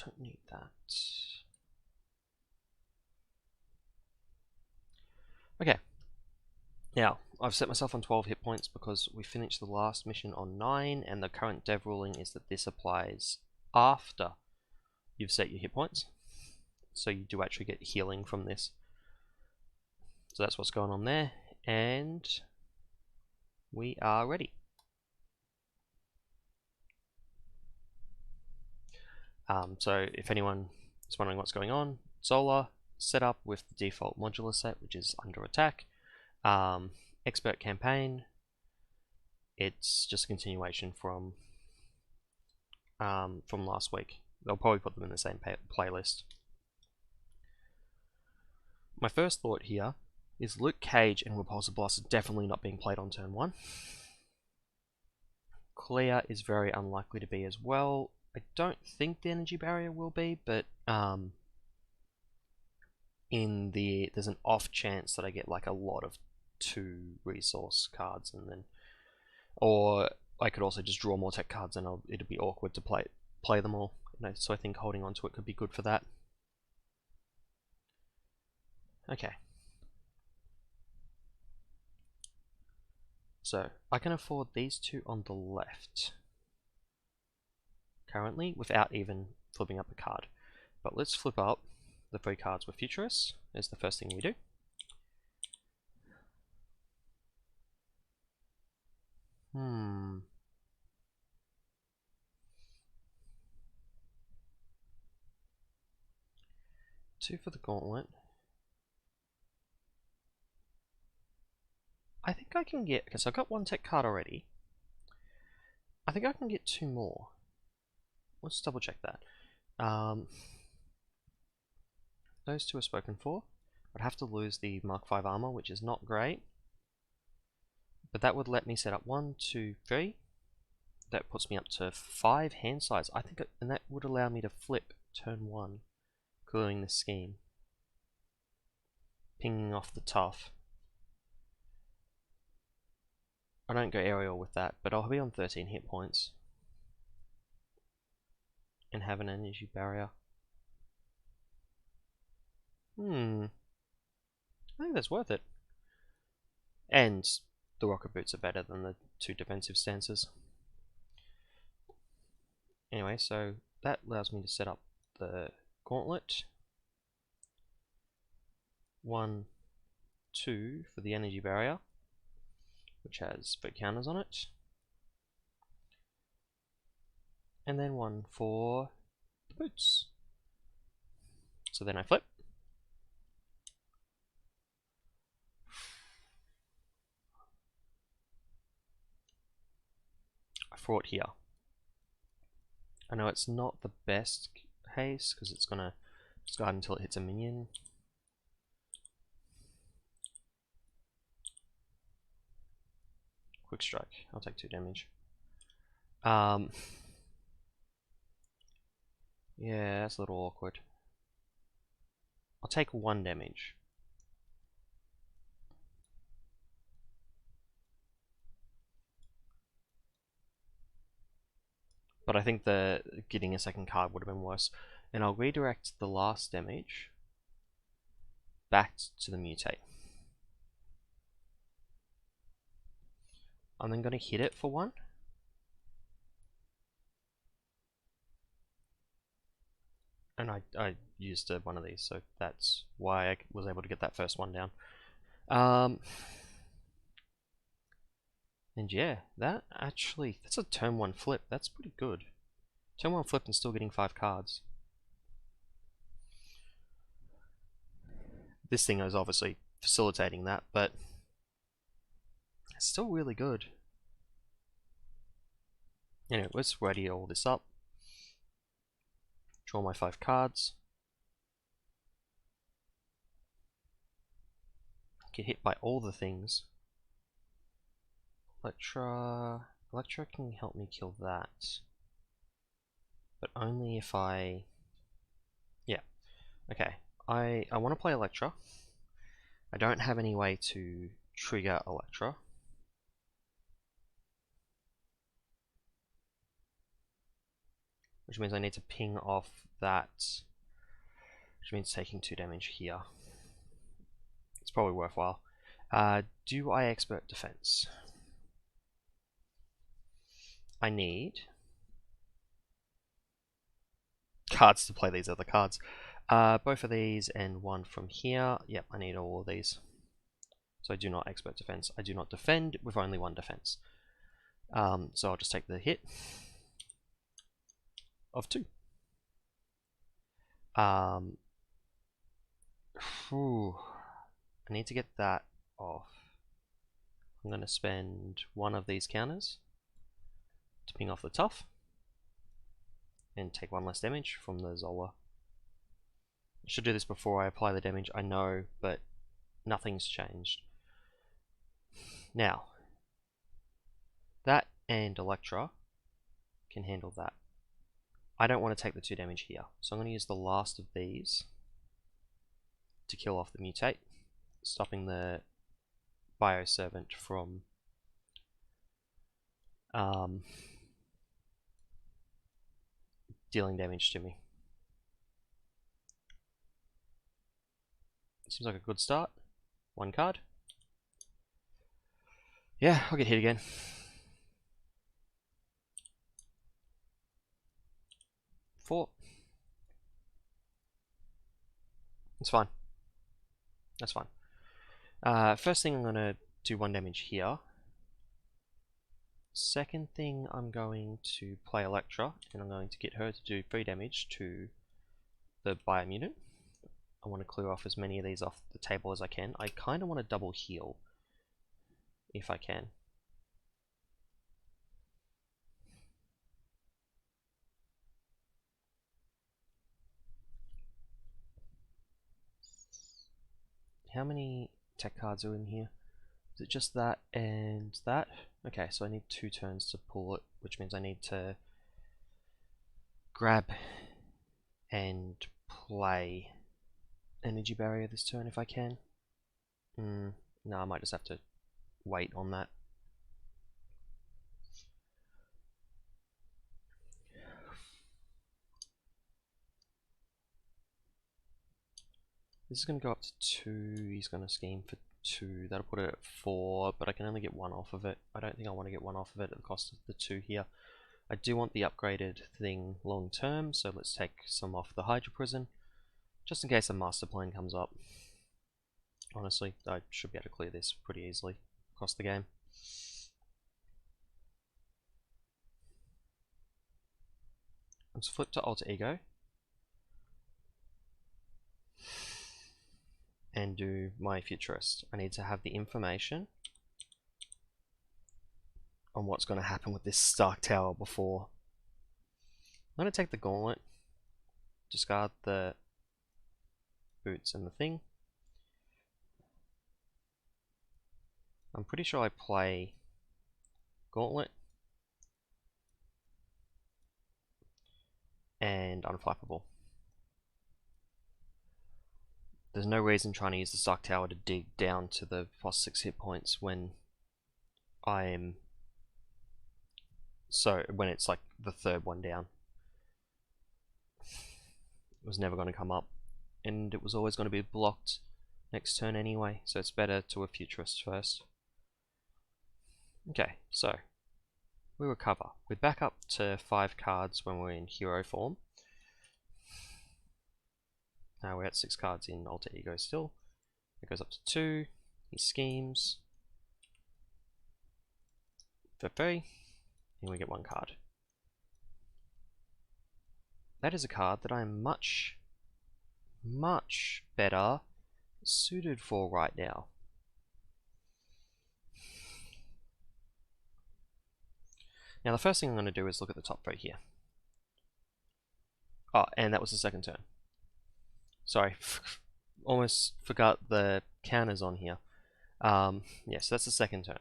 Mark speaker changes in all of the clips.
Speaker 1: don't need that. Okay. Now, I've set myself on 12 hit points because we finished the last mission on 9, and the current dev ruling is that this applies after you've set your hit points. So you do actually get healing from this. So that's what's going on there, and we are ready. So if anyone is wondering what's going on, Zola set up with the default modular set, which is under attack. Expert campaign, it's just a continuation from last week. They'll probably put them in the same playlist. My first thought here is Luke Cage and Repulsor Blast are definitely not being played on turn 1. Clear is very unlikely to be as well. I don't think the energy barrier will be, but there's an off chance that I get like a lot of 2 resource cards, and then, or I could also just draw more tech cards, and it'd be awkward to play them all. So I think holding on to it could be good for that. Okay. So I can afford these 2 on the left currently without even flipping up a card. But let's flip up the 3 cards with Futurists is the first thing we do. Two for the Gauntlet. I think I can get, because I've got 1 tech card already. I think I can get 2 more. Let's double check that. Those 2 are spoken for. I'd have to lose the Mark 5 armor, which is not great. But that would let me set up 1, 2, 3. That puts me up to 5 hand size. I think, and that would allow me to flip turn 1, gluing the scheme, pinging off the tough. I don't go aerial with that, but I'll be on 13 hit points and have an energy barrier. I think that's worth it. And the rocket boots are better than the 2 defensive stances. Anyway, so that allows me to set up the Gauntlet. 1, 2 for the energy barrier, which has 3 counters on it. And then 1 for the boots. So then I flip. I fought here. I know it's not the best haste because it's gonna just guard until it hits a minion. Quick strike. I'll take 2 damage. Yeah, that's a little awkward. I'll take 1 damage. But I think getting a second card would have been worse. And I'll redirect the last damage back to the mutate. I'm then going to hit it for 1. And I used one of these, so that's why I was able to get that first one down. And yeah, that's a turn 1 flip. That's pretty good. Turn 1 flip and still getting 5 cards. This thing is obviously facilitating that, but it's still really good. Anyway, let's ready all this up. Draw my 5 cards. Get hit by all the things. Electra can help me kill that. But only if I... Yeah. Okay. I want to play Electra. I don't have any way to trigger Electra. which means I need to ping off that, which means taking 2 damage here. It's probably worthwhile. Do I expert defense? I need cards to play these other cards. Both of these and one from here. Yep, I need all of these. So I do not expert defense. I do not defend with only 1 defense. So I'll just take the hit of 2. I need to get that off. I'm going to spend 1 of these counters to ping off the tough and take 1 less damage from the Zola. I should do this before I apply the damage, I know, but nothing's changed. Now, that and Electra can handle that. I don't want to take the 2 damage here, so I'm going to use the last of these to kill off the mutate, stopping the Bioservant from dealing damage to me. Seems like a good start. 1 card. Yeah, I'll get hit again. Four. It's fine. That's fine. First thing, I'm going to do 1 damage here. Second thing, I'm going to play Electra, and I'm going to get her to do 3 damage to the Biomutant. I want to clear off as many of these off the table as I can. I kind of want to double heal, if I can. How many tech cards are in here? Is it just that and that? Okay, so I need 2 turns to pull it, which means I need to grab and play Energy Barrier this turn if I can. No, I might just have to wait on that. This is going to go up to 2, he's going to scheme for 2, that'll put it at 4, but I can only get 1 off of it. I don't think I want to get 1 off of it at the cost of the 2 here. I do want the upgraded thing long term, so let's take some off the Hydra Prison, just in case a Master Plan comes up. Honestly, I should be able to clear this pretty easily across the game. Let's flip to Alter Ego. And do my Futurist. I need to have the information on what's going to happen with this Stark Tower before. I'm going to take the Gauntlet, discard the boots and the thing. I'm pretty sure I play Gauntlet and Unflappable. There's no reason trying to use the Stark Tower to dig down to the +6 hit points when I'm when it's like the 3rd one down. It was never going to come up, and it was always going to be blocked next turn anyway, so it's better to a Futurist first. Okay, so we recover. We're back up to 5 cards when we're in hero form. Now we're at 6 cards in Alter Ego still. It goes up to 2. He schemes for 3, and we get 1 card. That is a card that I'm much, much better suited for right now. Now the first thing I'm going to do is look at the top 3 here. Oh, and that was the 2nd turn. Sorry, almost forgot the counters on here. Yes, that's the 2nd turn.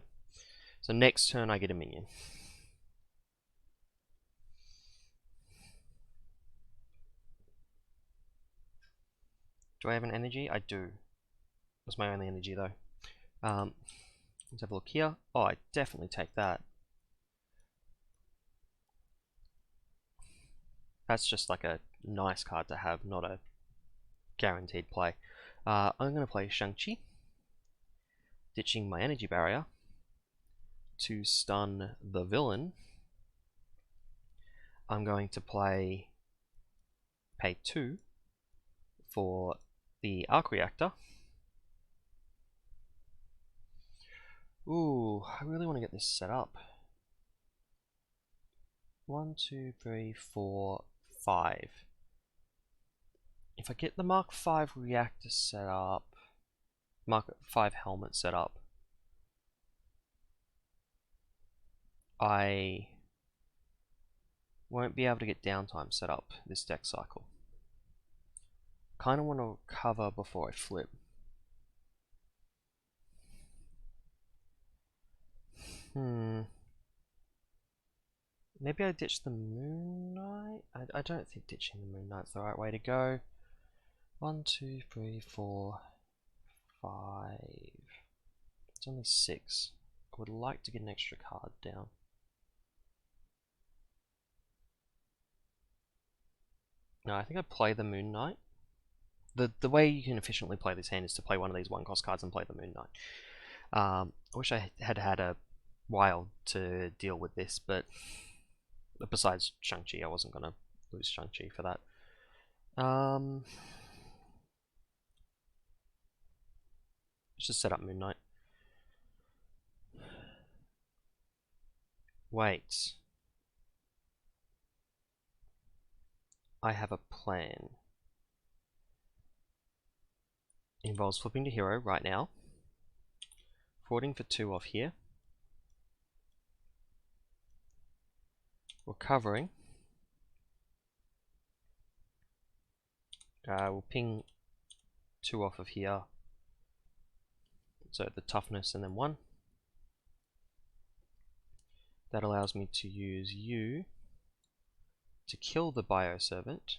Speaker 1: So next turn I get a minion. Do I have an energy? I do. That's my only energy though. Let's have a look here. Oh, I definitely take that. That's just like a nice card to have, not a guaranteed play. I'm going to play Shang-Chi, ditching my energy barrier to stun the villain. I'm going to pay 2 for the arc reactor. Ooh, I really want to get this set up. 1, 2, 3, 4, 5. If I get the Mark 5 reactor set up, Mark 5 helmet set up, I won't be able to get downtime set up this deck cycle. Kind of want to cover before I flip. Maybe I ditch the Moon Knight? I don't think ditching the Moon Knight's the right way to go. 1, 2, 3, 4, 5. It's only 6. I would like to get an extra card down. No, I think I play the Moon Knight. The way you can efficiently play this hand is to play one of these 1-cost cards and play the Moon Knight. I wish I had had a while to deal with this, but besides Shang-Chi, I wasn't going to lose Shang-Chi for that. Let's just set up Moon Knight. Wait. I have a plan. It involves flipping to hero right now, forwarding for 2 off here, recovering. We'll ping 2 off of here, so the toughness and then 1. That allows me to use you to kill the Bioservant.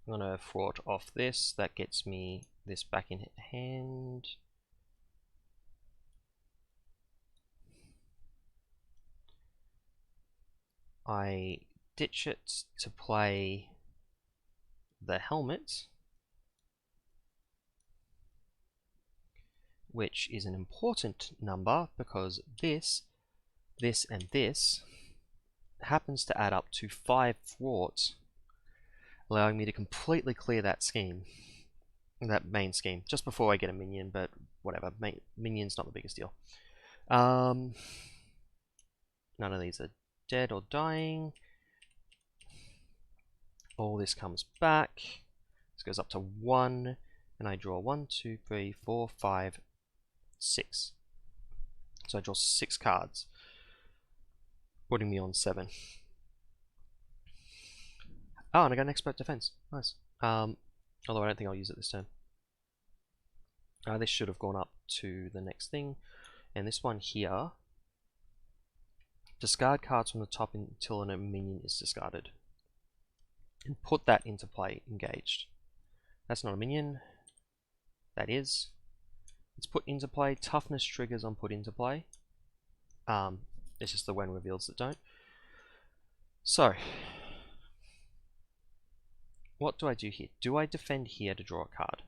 Speaker 1: I'm going to thwart off this. That gets me this back in hand. I ditch it to play the helmet, which is an important number because this, and this happens to add up to 5 thwarts, allowing me to completely clear that scheme, that main scheme, just before I get a minion, but whatever, minion's not the biggest deal. None of these are dead or dying. All this comes back. This goes up to 1, and I draw 1, 2, 3, 4, 5, 6. So I draw 6 cards, putting me on 7. Oh, and I got an expert defense. Nice. Although I don't think I'll use it this turn. This should have gone up to the next thing. And this one here, discard cards from the top until a minion is discarded. And put that into play engaged. That's not a minion. That is. It's put into play. Toughness triggers on put into play. It's just the when reveals that don't. So, what do I do here? Do I defend here to draw a card?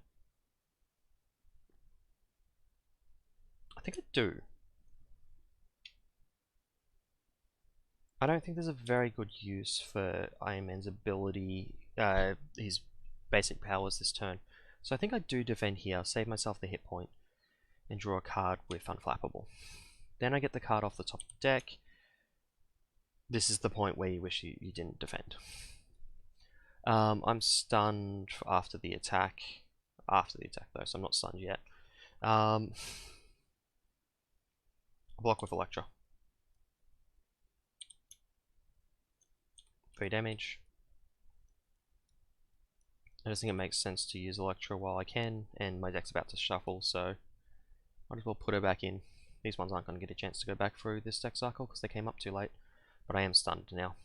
Speaker 1: I think I do. I don't think there's a very good use for Iron Man's ability, his basic powers this turn. So I think I do defend here, save myself the hit point, and draw a card with Unflappable. Then I get the card off the top of the deck. This is the point where you wish you didn't defend. I'm stunned after the attack. After the attack though, so I'm not stunned yet. Block with Electra. 3 damage. I just think it makes sense to use Electra while I can, and my deck's about to shuffle, so might as well put her back in. These ones aren't going to get a chance to go back through this deck cycle because they came up too late, but I am stunned now.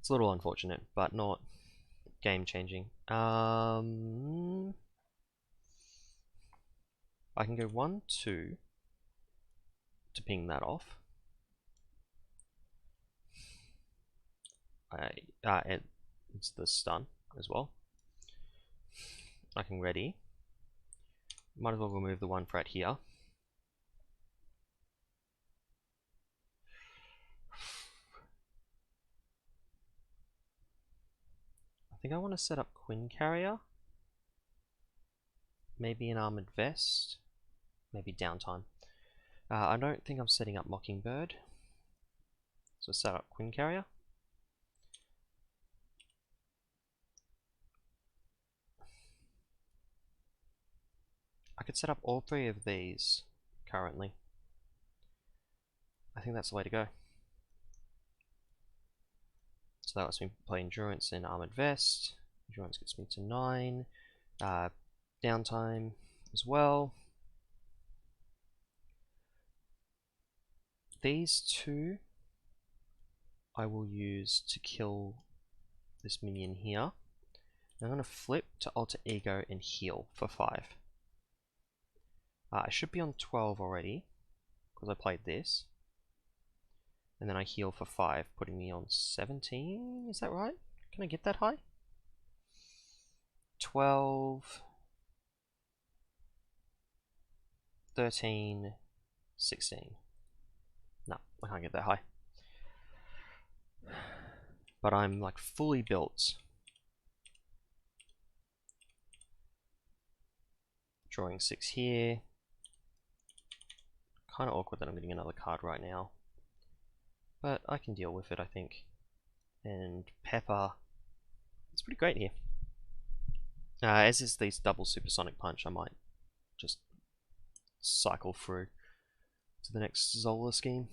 Speaker 1: It's a little unfortunate, but not game changing. I can go 1, 2 to ping that off. And it's the stun as well. I can ready. Might as well remove the 1 threat here. I think I want to set up Queen Carrier. Maybe an Armored Vest. Maybe Downtime. I don't think I'm setting up Mockingbird. So set up Queen Carrier. I could set up all 3 of these currently. I think that's the way to go. So that lets me play Endurance and Armored Vest. Endurance gets me to 9. Downtime as well. These 2 I will use to kill this minion here. I'm going to flip to Alter Ego and heal for 5. I should be on 12 already, because I played this. And then I heal for 5, putting me on 17, is that right? Can I get that high? 12, 13, 16. No, I can't get that high. But I'm like fully built. Drawing 6 here. Kind of awkward that I'm getting another card right now. But I can deal with it, I think. And Pepper. It's pretty great here. As is these double Supersonic Punch, I might just cycle through to the next Zola scheme.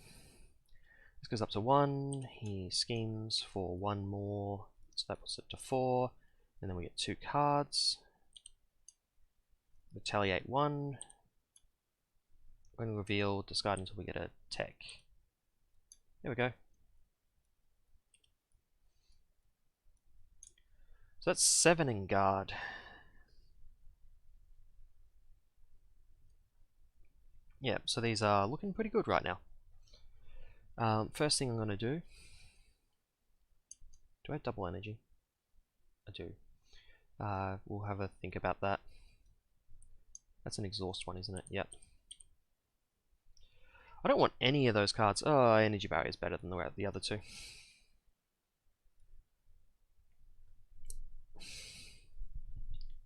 Speaker 1: This goes up to 1. He schemes for 1 more. So that puts it to 4. And then we get 2 cards. Retaliate 1. When reveal, discard until we get a tech. There we go. So that's 7 in guard. Yeah, so these are looking pretty good right now. First thing I'm going to do I have double energy? I do. We'll have a think about that. That's an exhaust one, isn't it? Yep. I don't want any of those cards. Oh, energy barrier is better than the other 2.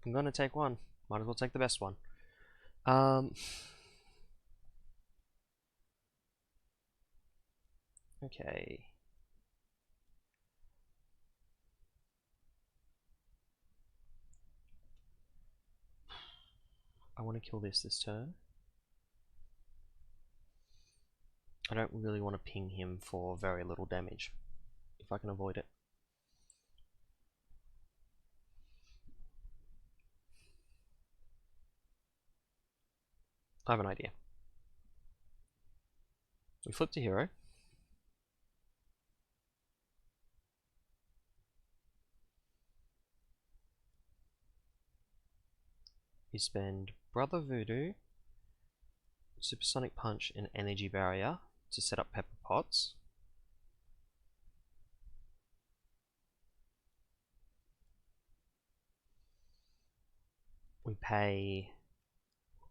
Speaker 1: I'm gonna take one. Might as well take the best one. Okay. I want to kill this turn. I don't really want to ping him for very little damage, if I can avoid it. I have an idea. We flip to hero. You spend Brother Voodoo, Supersonic Punch, and Energy Barrier to set up Pepper Pots. We pay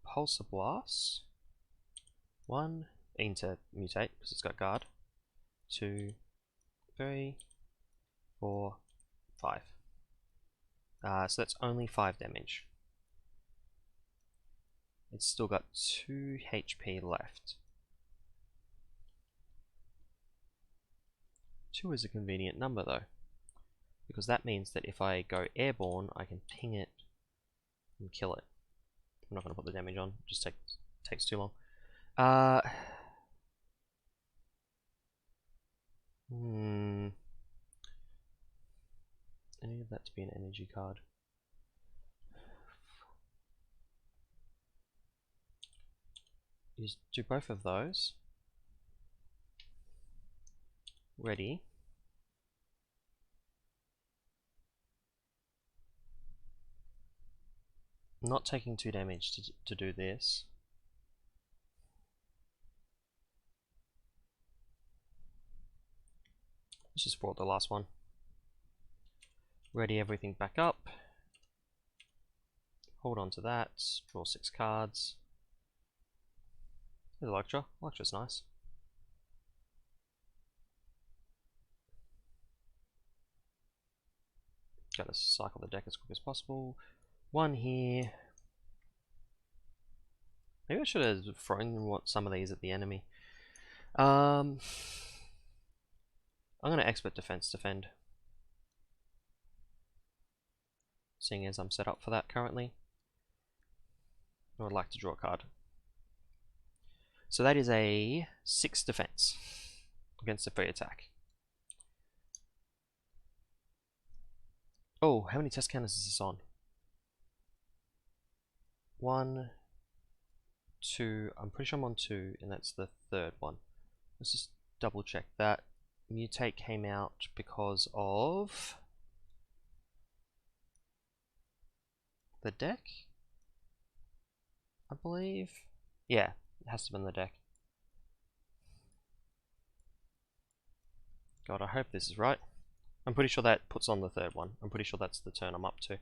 Speaker 1: Pulsar Blast. 1, into mutate because it's got guard. 2, 3, 4, 5. So that's only 5 damage. It's still got 2 HP left. 2 is a convenient number though, because that means that if I go airborne, I can ping it and kill it. I'm not going to put the damage on, it just takes too long. I need that to be an energy card. You do both of those. Ready. Not taking 2 damage to do this. Let's just forward the last one. Ready everything back up. Hold on to that. Draw 6 cards. There's Electra. Electra's nice. Gotta cycle the deck as quick as possible. 1 here. Maybe I should have thrown some of these at the enemy. I'm gonna expert defense defend. Seeing as I'm set up for that currently. I would like to draw a card. So that is a 6 defense against a 3 attack. Oh, how many test counters is this on? 1, 2, I'm pretty sure I'm on 2, and that's the 3rd one. Let's just double check that. Mutate came out because of the deck, I believe. Yeah, it has to be in the deck. God, I hope this is right. I'm pretty sure that puts on the 3rd one. I'm pretty sure that's the turn I'm up to.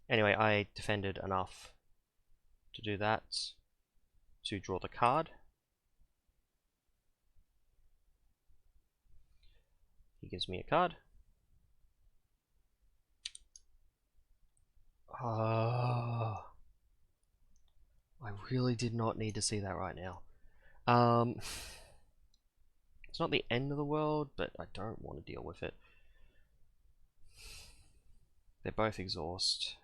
Speaker 1: Anyway, I defended enough to do that, to draw the card. He gives me a card. Oh, I really did not need to see that right now. It's not the end of the world, but I don't want to deal with it. They're both exhaust.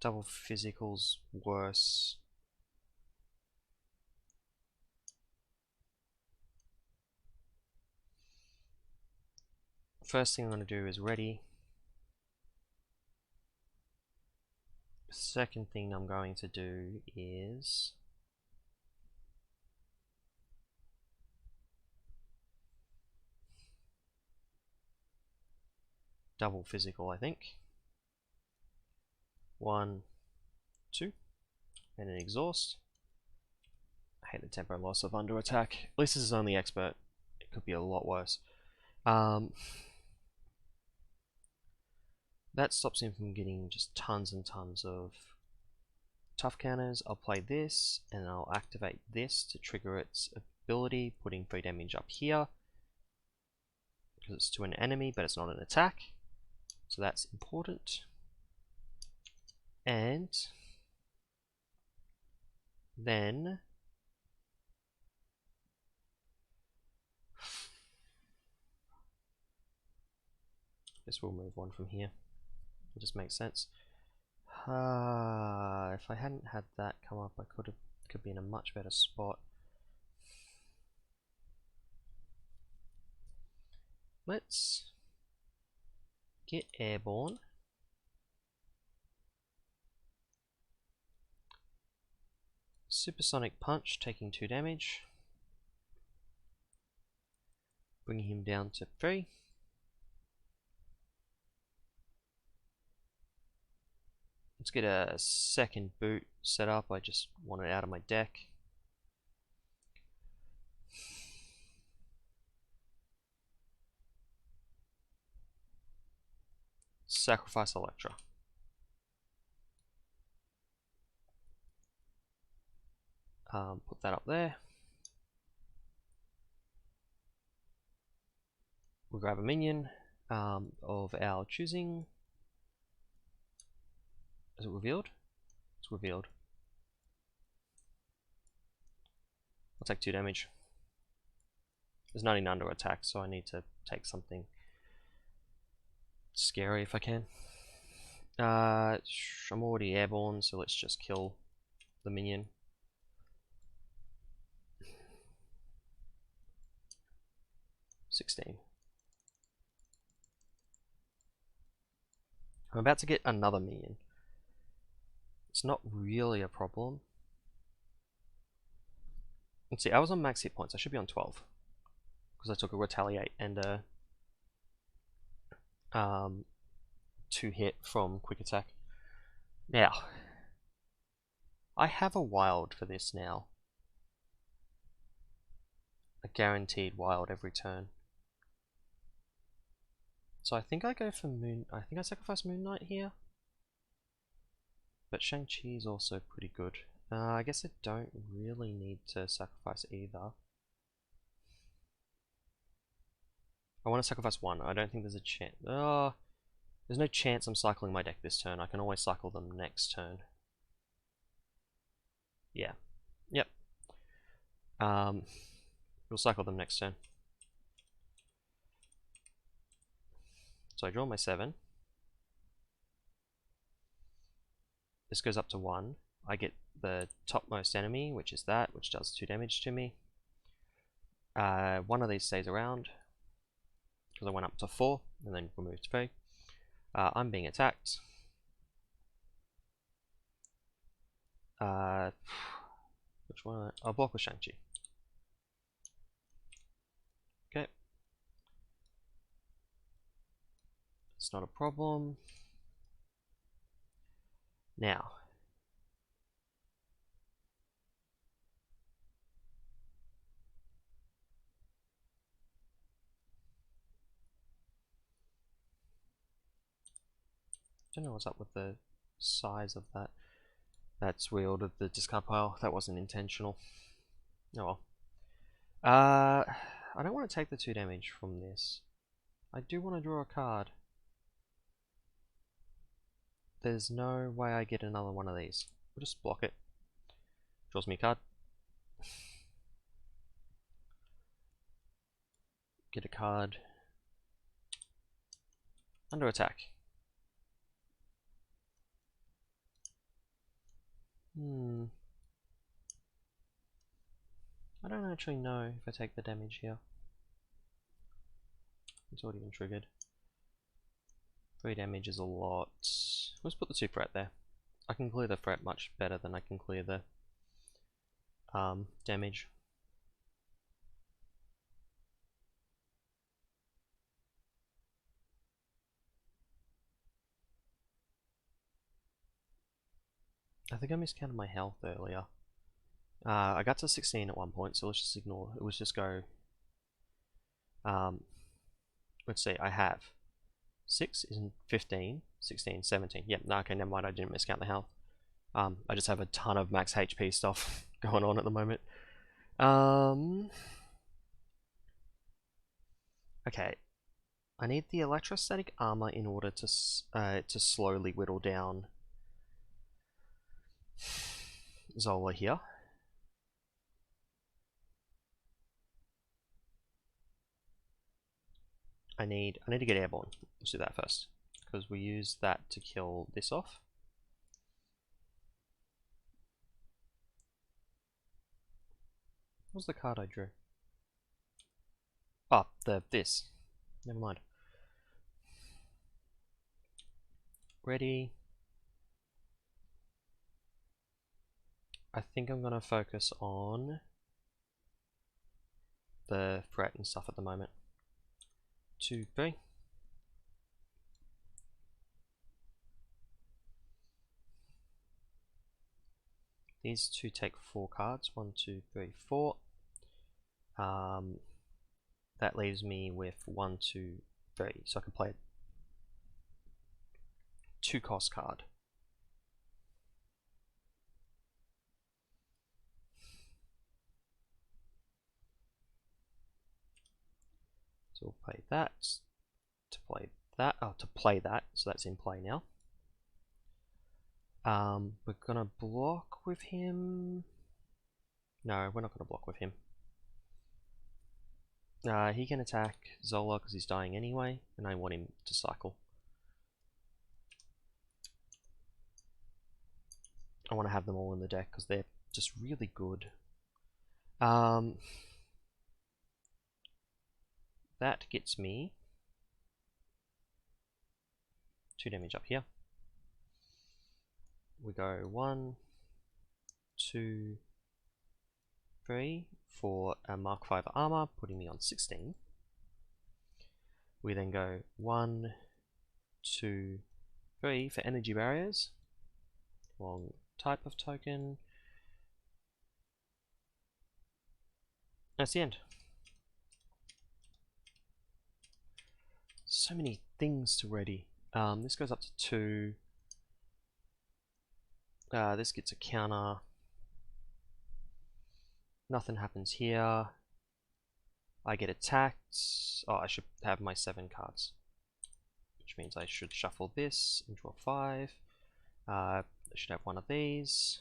Speaker 1: Double physical's worse. First thing I'm going to do is ready. Second thing I'm going to do is double physical, I think. 1, 2, and an exhaust. I hate the tempo loss of under attack. At least this is only expert. It could be a lot worse. That stops him from getting just tons and tons of tough counters. I'll play this, and I'll activate this to trigger its ability, putting 3 damage up here. Because it's to an enemy, but it's not an attack. So that's important. And then this will move 1 from here. It just makes sense. If I hadn't had that come up, I could be in a much better spot. Let's get airborne. Supersonic punch, taking 2 damage. Bringing him down to 3. Let's get a second boot set up. I just want it out of my deck. Sacrifice Electra. Put that up there. We'll grab a minion of our choosing. Is it revealed? It's revealed. I'll take 2 damage. There's nothing under attack, so I need to take something scary if I can. I'm already airborne, so let's just kill the minion. $16. I'm about to get another minion. It's not really a problem. Let's see, I was on max hit points. I should be on 12. Because I took a retaliate and a 2 hit from quick attack. Now, I have a wild for this now. a guaranteed wild every turn. So I think I go for Moon. I think I sacrifice Moon Knight here. But Shang-Chi is also pretty good. I guess I don't really need to sacrifice either. I want to sacrifice one. I don't think there's a chance. There's no chance I'm cycling my deck this turn. I can always cycle them next turn. Yeah. Yep. We'll cycle them next turn. So I draw my 7. This goes up to 1. I get the topmost enemy, which is that, which does 2 damage to me. One of these stays around, because I went up to 4, and then removed 3. I'm being attacked. Which one? I'll block with Shang-Chi. Okay. It's not a problem. Now, I don't know what's up with the size of that. That's weird of the discard pile. That wasn't intentional. Oh well. I don't want to take the 2 damage from this. I do want to draw a card. There's no way I get another one of these. We'll just block it. Draws me a card. Get a card. Under attack. I don't actually know if I take the damage here. It's already been triggered. 3 damage is a lot. Let's put the 2 threat there. I can clear the threat much better than I can clear the damage. I think I miscounted my health earlier. I got to 16 at one point, so let's just ignore it. Let's just go. Let's see, I have 6 isn't 15, 16, 17. Yep, no, okay, never mind, I didn't miscount the health. I just have a ton of max HP stuff going on at the moment. Okay, I need the electrostatic armor in order to slowly whittle down Zola here. I need to get airborne. Let's do that first, because we use that to kill this off. What was the card I drew? Oh, this. Never mind. Ready. I think I'm gonna focus on the threat and stuff at the moment. 2, 3. These 2 take 4 cards. 1, 2, 3, 4. That leaves me with 1, 2, 3. So I can play a 2-cost card. So we'll play that to play that. Oh, to play that. So that's in play now. We're gonna block with him. No, we're not gonna block with him. He can attack Zola because he's dying anyway, and I want him to cycle. I want to have them all in the deck because they're just really good. That gets me 2 damage up here. We go 1, 2, 3 for a Mark 5 armor, putting me on 16. We then go 1, 2, 3 for energy barriers. Wrong type of token. That's the end. So many things to ready. This goes up to 2. This gets a counter. Nothing happens here. I get attacked. Oh, I should have my 7 cards. Which means I should shuffle this and draw 5. I should have one of these.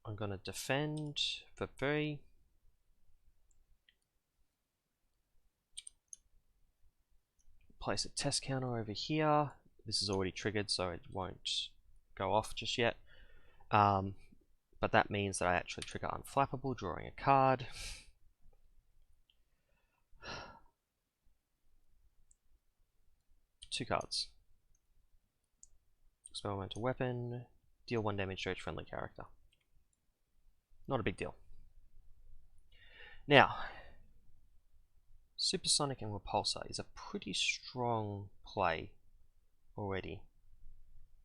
Speaker 1: I'm going to defend for 3. Place a test counter over here. This is already triggered, so it won't go off just yet. But that means that I actually trigger Unflappable, drawing a card. Two cards. Experimental Weapon. Deal 1 damage to each friendly character. Not a big deal. Now, Supersonic and Repulsor is a pretty strong play already.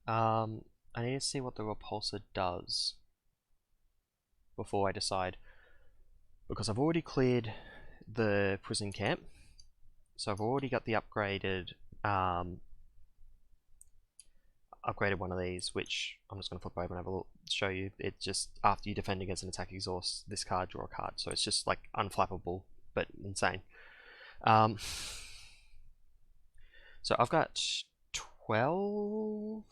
Speaker 1: I need to see what the Repulsor does before I decide, because I've already cleared the prison camp, so I've already got the upgraded one of these, which I'm just going to flip over and have a look, show you. It just, after you defend against an attack exhaust this card, draw a card, so it's just like unflappable but insane. So I've got 12,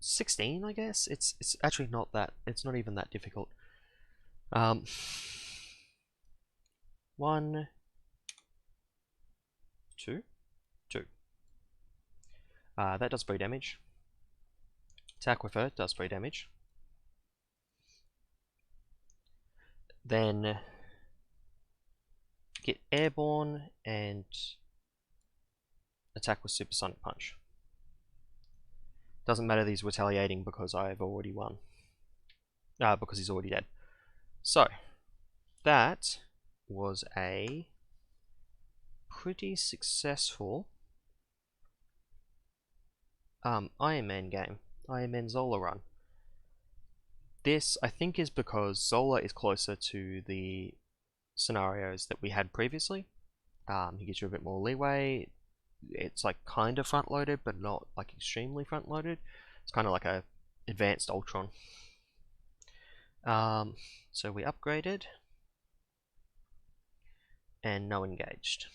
Speaker 1: 16, I guess. It's actually not that, it's not even that difficult. 1, 2, 2. That does 3 damage. Attack with her does 3 damage. Then get airborne and attack with Supersonic Punch. Doesn't matter that he's retaliating because I've already won. Because he's already dead. So, that was a pretty successful Iron Man game. Iron Man Zola run. This, I think, is because Zola is closer to the scenarios that we had previously. He gives you a bit more leeway. It's like kind of front loaded, but not like extremely front loaded. It's kind of like a advanced Ultron. So we upgraded and no engaged.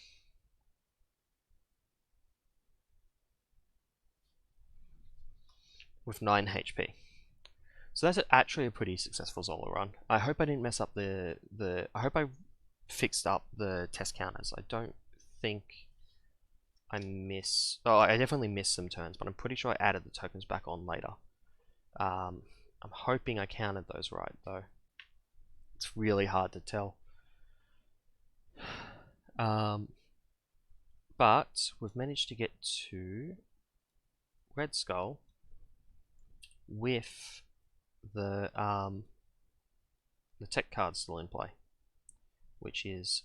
Speaker 1: With 9 HP. So that's actually a pretty successful Zola run. I hope I didn't mess up I hope I fixed up the test counters. I don't think I I definitely missed some turns, but I'm pretty sure I added the tokens back on later. I'm hoping I counted those right, though. It's really hard to tell. But we've managed to get to Red Skull with the tech card still in play, which is